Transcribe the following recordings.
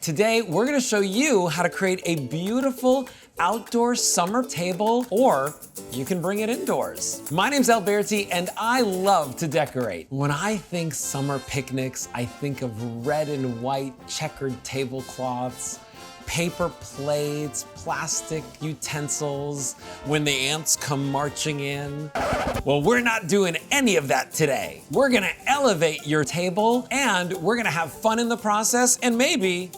Today, we're gonna show you how to create a beautiful outdoor summer table, or you can bring it indoors. My name's Alberti, and I love to decorate. When I think summer picnics, I think of red and white checkered tablecloths, paper plates, plastic utensils, when the ants come marching in. Well, we're not doing any of that today. We're gonna elevate your table, and we're gonna have fun in the process, and maybe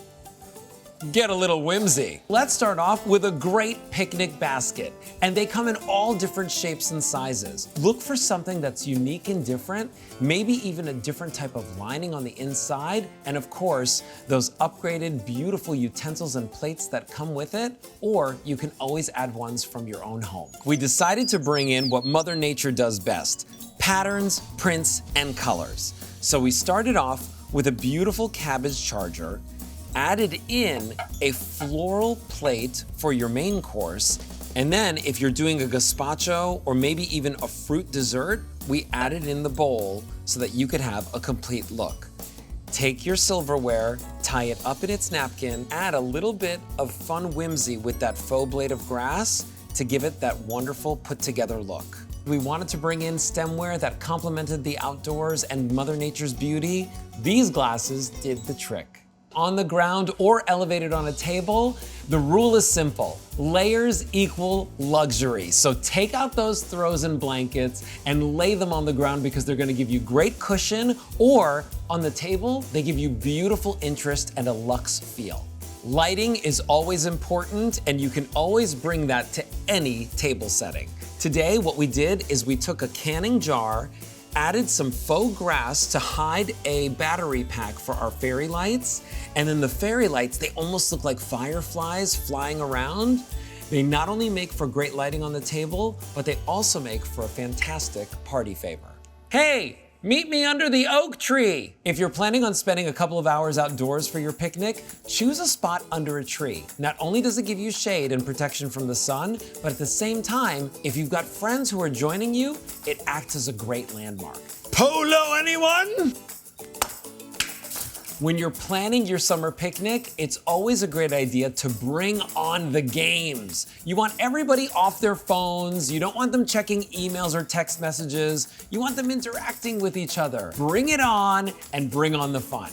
get a little whimsy. Let's start off with a great picnic basket, and they come in all different shapes and sizes. Look for something that's unique and different, maybe even a different type of lining on the inside, and of course, those upgraded beautiful utensils and plates that come with it, or you can always add ones from your own home. We decided to bring in what Mother Nature does best: patterns, prints, and colors. So we started off with a beautiful cabbage charger, added in a floral plate for your main course, and then if you're doing a gazpacho or maybe even a fruit dessert, we added in the bowl so that you could have a complete look. Take your silverware, tie it up in its napkin, add a little bit of fun whimsy with that faux blade of grass to give it that wonderful put together look. We wanted to bring in stemware that complemented the outdoors and Mother Nature's beauty. These glasses did the trick. On the ground or elevated on a table, the rule is simple: layers equal luxury. So take out those throws and blankets and lay them on the ground because they're gonna give you great cushion, or on the table, they give you beautiful interest and a luxe feel. Lighting is always important, and you can always bring that to any table setting. Today, what we did is we took a canning jar, added some faux grass to hide a battery pack for our fairy lights, and then the fairy lights, they almost look like fireflies flying around. They not only make for great lighting on the table, but they also make for a fantastic party favor. Hey! Meet me under the oak tree. If you're planning on spending a couple of hours outdoors for your picnic, choose a spot under a tree. Not only does it give you shade and protection from the sun, but at the same time, if you've got friends who are joining you, it acts as a great landmark. Polo, anyone? When you're planning your summer picnic, it's always a great idea to bring on the games. You want everybody off their phones. You don't want them checking emails or text messages. You want them interacting with each other. Bring it on and bring on the fun.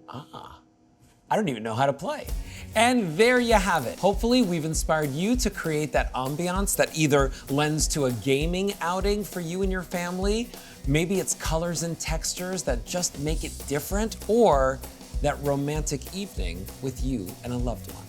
I don't even know how to play. And there you have it. Hopefully we've inspired you to create that ambiance that either lends to a gaming outing for you and your family, maybe it's colors and textures that just make it different, or that romantic evening with you and a loved one.